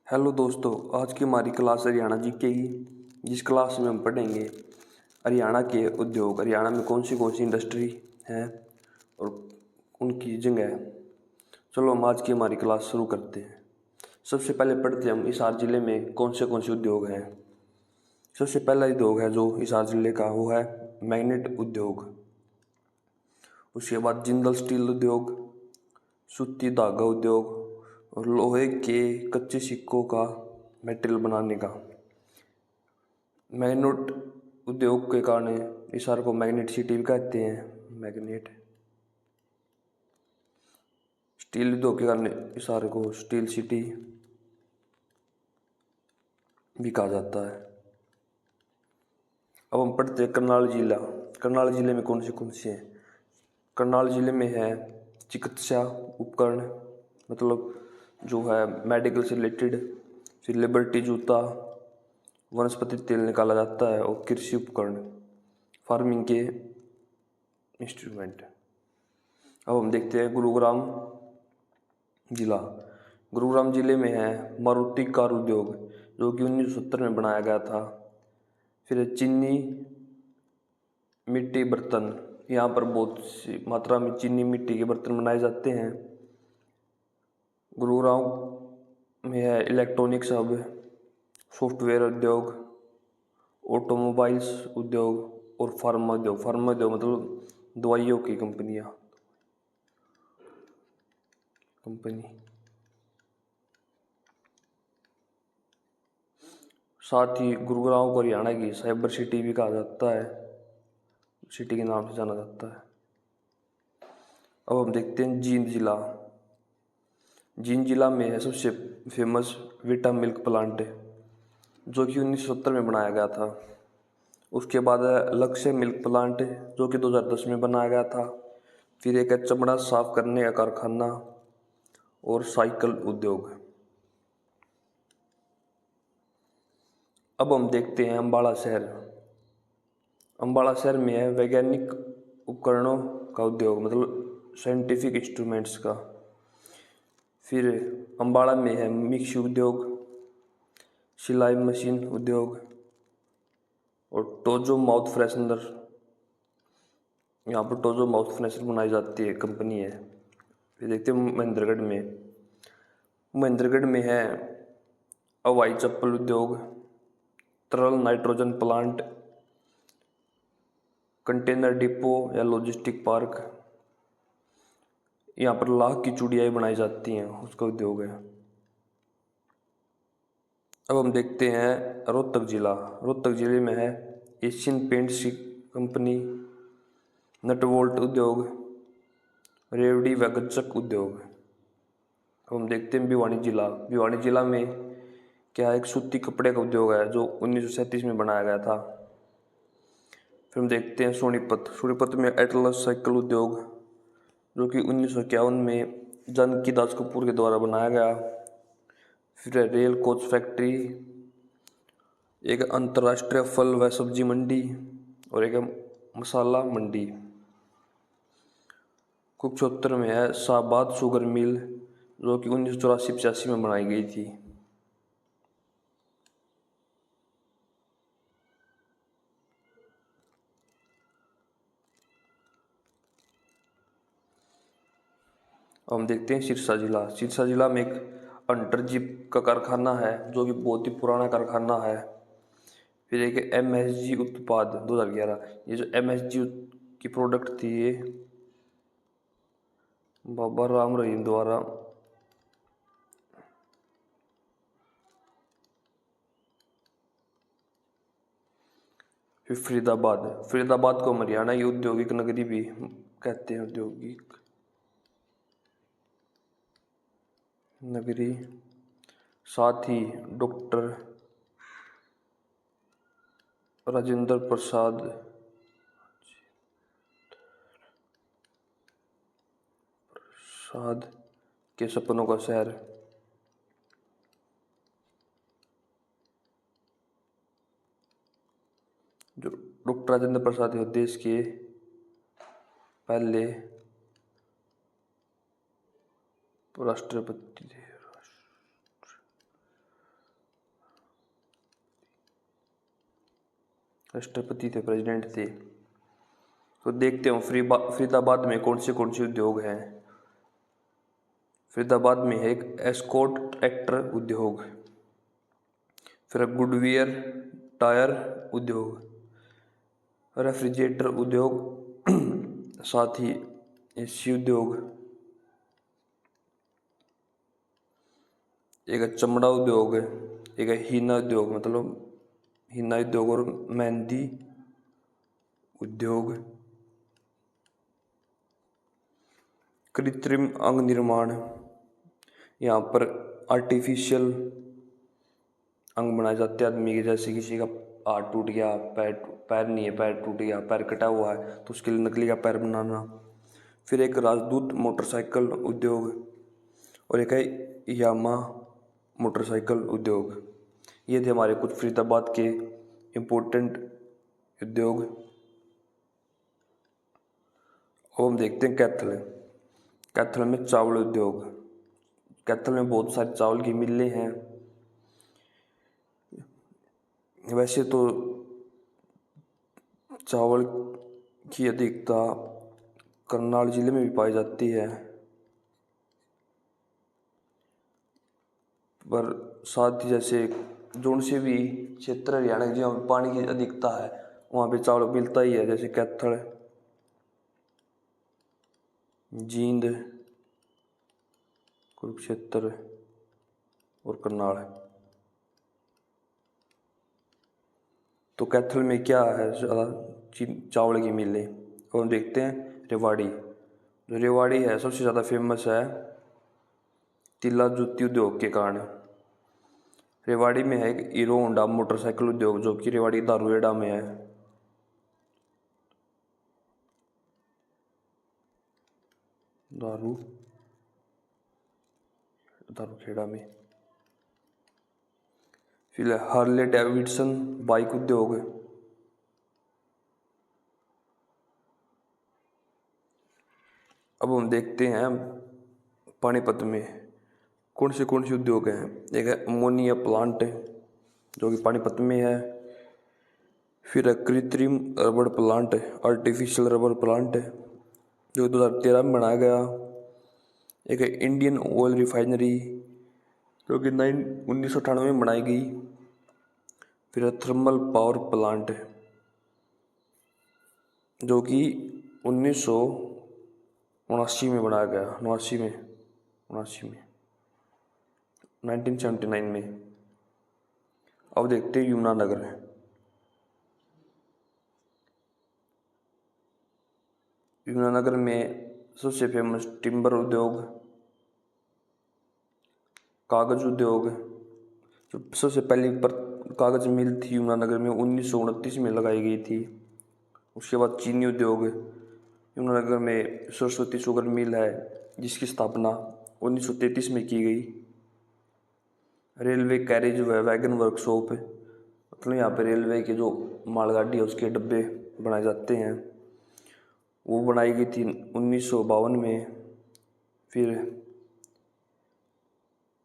Hello दोस्तों, आज की हमारी क्लास हरियाणा जीके की। जिस क्लास में हम पढ़ेंगे हरियाणा के उद्योग, हरियाणा में कौन सी इंडस्ट्री हैं और उनकी जगह। चलो हम आज की हमारी क्लास शुरू करते हैं। सबसे पहले पढ़ते हैं हम हिसार जिले में कौन से उद्योग हैं। सबसे पहला उद्योग है जो हिसार जिले का, वो है मैग्नेट उद्योग। उसके बाद जिंदल स्टील उद्योग, सूती धागा उद्योग और लोहे के कच्चे सिक्कों का मटेरियल बनाने का। मैग्नेट उद्योग के कारण हिसार को मैग्नेट सिटी भी कहते हैं। मैग्नेट स्टील उद्योग के कारण हिसार को स्टील सिटी भी कहा जाता है। अब हम पढ़ते हैं करनाल जिला। करनाल जिले में कौन से हैं। करनाल जिले में है चिकित्सा उपकरण, मतलब जो है मेडिकल से रिलेटेड, फिर लिबर्टी जूता, वनस्पति तेल निकाला जाता है और कृषि उपकरण, फार्मिंग के इंस्ट्रूमेंट। अब हम देखते हैं गुरुग्राम जिला। गुरुग्राम जिले में है मारुति कार उद्योग, जो कि 1970 में बनाया गया था। फिर चीनी मिट्टी बर्तन, यहाँ पर बहुत सी मात्रा में चीनी मिट्टी के बर्तन बनाए जाते हैं। गुरुग्राम में है इलेक्ट्रॉनिक्स हब, सॉफ्टवेयर उद्योग, ऑटोमोबाइल्स उद्योग और फार्मा उद्योग। फार्मा उद्योग मतलब दवाइयों की कंपनी। साथ ही गुरुग्राम को हरियाणा की साइबर सिटी भी कहा जाता है, सिटी के नाम से जाना जाता है। अब हम देखते हैं जींद जिला। जींद जिला में है सबसे फेमस विटा मिल्क प्लांट, जो कि 1970 में बनाया गया था। उसके बाद लक्ष्य मिल्क प्लांट, जो कि 2010 में बनाया गया था। फिर एक है चमड़ा साफ करने का कारखाना और साइकिल उद्योग। अब हम देखते हैं अम्बाला शहर। अम्बाला शहर में है वैज्ञानिक उपकरणों का उद्योग, मतलब साइंटिफिक इंस्ट्रूमेंट्स का। फिर अम्बाड़ा में है मिक्सी उद्योग, सिलाई मशीन उद्योग और टोजो माउथ फ्रेशनर। यहाँ पर टोजो माउथ फ्रेशनर बनाई जाती है, कंपनी है। फिर देखते हैं महेंद्रगढ़ में। महेंद्रगढ़ में है हवाई चप्पल उद्योग, तरल नाइट्रोजन प्लांट, कंटेनर डिपो या लॉजिस्टिक पार्क। यहाँ पर लाख की चूड़ियाँ बनाई जाती हैं, उसका उद्योग है। अब हम देखते हैं रोहतक जिला। रोहतक जिले में है एशियन पेंट्स कंपनी, नटवोल्ट उद्योग, रेवड़ी व गच्चक उद्योग। अब हम देखते हैं भिवानी जिला। भिवानी जिला में क्या एक सूती कपड़े का उद्योग है, जो 1937 में बनाया गया था। फिर हम देखते हैं सोनीपत। सोनीपत में एटलस साइकिल उद्योग, जो कि 1951 में जानकी दास कपूर के द्वारा बनाया गया। फिर रेल कोच फैक्ट्री, एक अंतर्राष्ट्रीय फल व सब्जी मंडी और एक मसाला मंडी। कुरुक्षेत्र में है शाहबाद शुगर मिल, जो कि 1984-85 में बनाई गई थी। हम देखते हैं सिरसा जिला। सिरसा जिला में एक अंटरजीप का कारखाना है, जो कि बहुत ही पुराना कारखाना है। फिर एक MSG उत्पाद 2011। ये जो MSG की प्रोडक्ट थी, ये बाबा राम रहीम द्वारा फिर फरीदाबाद को हरियाणा की औद्योगिक नगरी भी कहते हैं, औद्योगिक नगरी। साथ ही डॉक्टर राजेंद्र प्रसाद के सपनों का शहर। जो डॉक्टर राजेंद्र प्रसाद है, देश के पहले राष्ट्रपति थे। राष्ट्रपति थे, प्रेसिडेंट थे। तो देखते हो फरीदाबाद में कौन से उद्योग हैं। फरीदाबाद में है एक एस्कॉर्ट ट्रैक्टर उद्योग, फिर गुडवियर टायर उद्योग, रेफ्रिजरेटर उद्योग, साथ ही एसी उद्योग, एक चमड़ा उद्योग है, एक हीना उद्योग मतलब हीना उद्योग और मेहंदी उद्योग, कृत्रिम अंग निर्माण, यहाँ पर आर्टिफिशियल अंग बनाए जाते हैं आदमी के, जैसे किसी का हाथ टूट गया, पैर नहीं है, पैर टूट गया, पैर कटा हुआ है तो उसके लिए नकली का पैर बनाना। फिर एक राजदूत मोटरसाइकिल उद्योग और एक है यामा मोटरसाइकिल उद्योग। ये थे हमारे कुछ फरीदाबाद के इम्पोर्टेंट उद्योग। अब हम देखते हैं कैथल। कैथल में चावल उद्योग। कैथल में बहुत सारे चावल की मिलें हैं। वैसे तो चावल की अधिकता करनाल जिले में भी पाई जाती है, पर साथ ही जैसे जोन से भी क्षेत्र हरियाणा जहाँ पानी की अधिकता है वहाँ पे चावल मिलता ही है, जैसे कैथल, जींद, कुरुक्षेत्र और करनाल। तो कैथल में क्या है ज़्यादा चावल की मिलें। और हम देखते हैं रेवाड़ी। जो रेवाड़ी है सबसे ज़्यादा फेमस है तिल्ला जूती उद्योग के कारण। रेवाड़ी में है एक हीरो होंडा मोटरसाइकिल उद्योग जो कि रेवाड़ी दारूहेड़ा में है। दारूखेड़ा में। फिर हार्ले डेविडसन बाइक उद्योग। अब हम देखते हैं पानीपत में कौन से उद्योग हैं। एक है अमोनिया प्लांट जो कि पानीपत में है। फिर है कृत्रिम रबड़ प्लांट, आर्टिफिशियल रबड़ प्लांट जो 2013 में बनाया गया। एक है इंडियन ऑयल रिफाइनरी जो कि 1998 में बनाई गई। फिर है थर्मल पावर प्लांट जो कि 1979 में बनाया गया, 1979 में। अब देखते हैं यमुनानगर। यमुनानगर में सबसे फेमस टिम्बर उद्योग, कागज उद्योग। जो सबसे पहली पर कागज मिल थी यमुनानगर में 1929 में लगाई गई थी। उसके बाद चीनी उद्योग। यमुनानगर में सरस्वती शुगर मिल है जिसकी स्थापना 1933 में की गई। रेलवे कैरेज व वैगन वर्कशॉप मतलब यहाँ पे रेलवे के जो मालगाड़ी है उसके डब्बे बनाए जाते हैं, वो बनाई गई थी 1952 में। फिर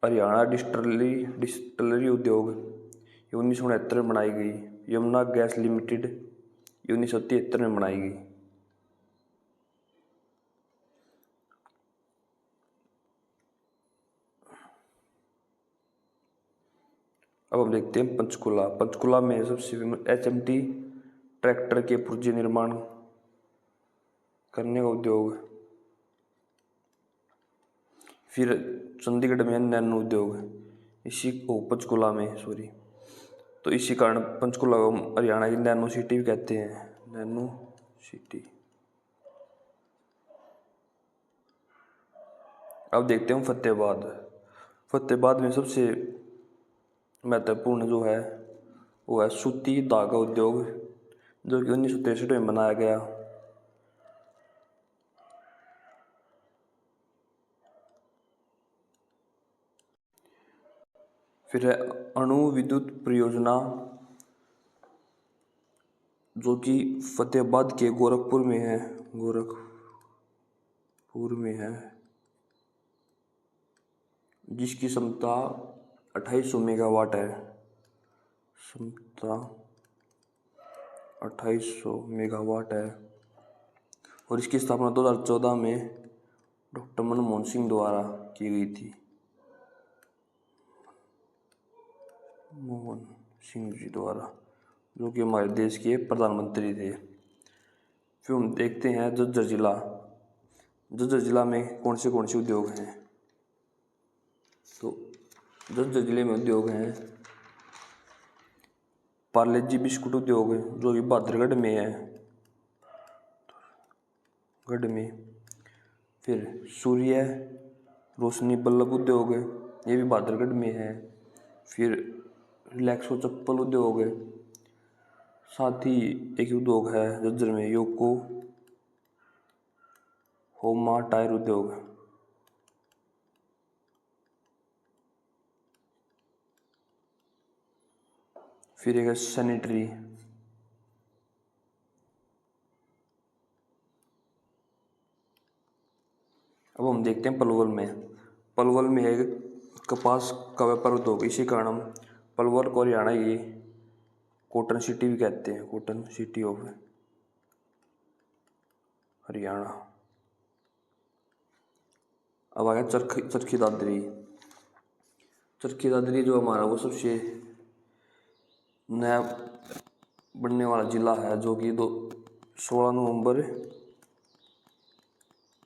हरियाणा डिस्टिलरी उद्योग ये 1969 में बनाई गई। यमुना गैस लिमिटेड 1973 में बनाई गई। अब हम देखते हैं पंचकुला। पंचकुला में सबसे फेमस HMT ट्रैक्टर के पुर्जे निर्माण करने का उद्योग। फिर चंडीगढ़ में नैनो उद्योग, इसी को पंचकुला में तो इसी कारण पंचकुला को हरियाणा की नैनो सिटी भी कहते हैं, नैनो सिटी। अब देखते हैं फतेहाबाद। फतेहाबाद में सबसे महत्वपूर्ण जो है वो है सूती धागा उद्योग जो कि 1963 में बनाया गया। फिर है अणु विद्युत परियोजना जो कि फतेहाबाद के गोरखपुर में है, जिसकी क्षमता 2800 मेगावाट है। क्षमता 2800 मेगावाट है और इसकी स्थापना 2014 में डॉक्टर मनमोहन सिंह द्वारा की गई थी। मनमोहन सिंह जी द्वारा, जो कि हमारे देश के प्रधानमंत्री थे। फिर हम देखते हैं झज्जर जिला। झज्जर जिला में कौन से उद्योग हैं? तो झज्जर जिले में उद्योग हैं पार्ले जी बिस्कुट उद्योग, जो कि बहादुरगढ़ में है, गढ़ में। फिर सूर्य रोशनी बल्लभ उद्योग, ये भी बहादुरगढ़ में है। फिर रिलैक्सो चप्पल उद्योग है। साथ ही एक उद्योग है झज्जर में योको होमा टायर उद्योग। फिर एक सैनिटरी। अब हम देखते हैं पलवल में है कपास का व्यापार उद्योग। इसी कारण पलवल को हरियाणा की कॉटन सिटी भी कहते हैं, कॉटन सिटी ऑफ हरियाणा। अब आ गया चरखी दादरी। चरखी दादरी जो हमारा वो सबसे नया बनने वाला जिला है, जो कि 16 नवंबर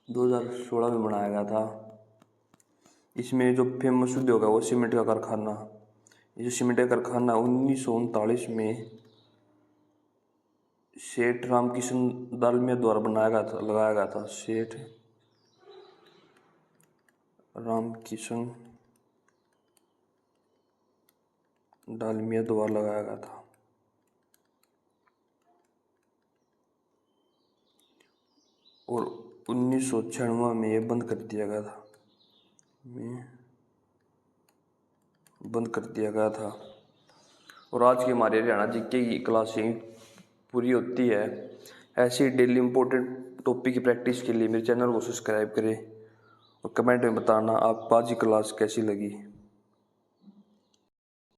2016 में बनाया गया था। इसमें जो फेमस उद्योग है वो सीमेंट का कारखाना। ये जो सीमेंट का कारखाना 1939 में सेठ रामकिशन डालमिया द्वारा लगाया गया था। सेठ रामकिशन डालमिया द्वारा लगाया गया था और 1996 में ये बंद कर दिया गया था। और आज की हमारे हरियाणा जीके की क्लास यहीं पूरी होती है। ऐसी डेली इम्पोर्टेंट टॉपिक की प्रैक्टिस के लिए मेरे चैनल को सब्सक्राइब करें और कमेंट में बताना आपको आज की क्लास कैसी लगी।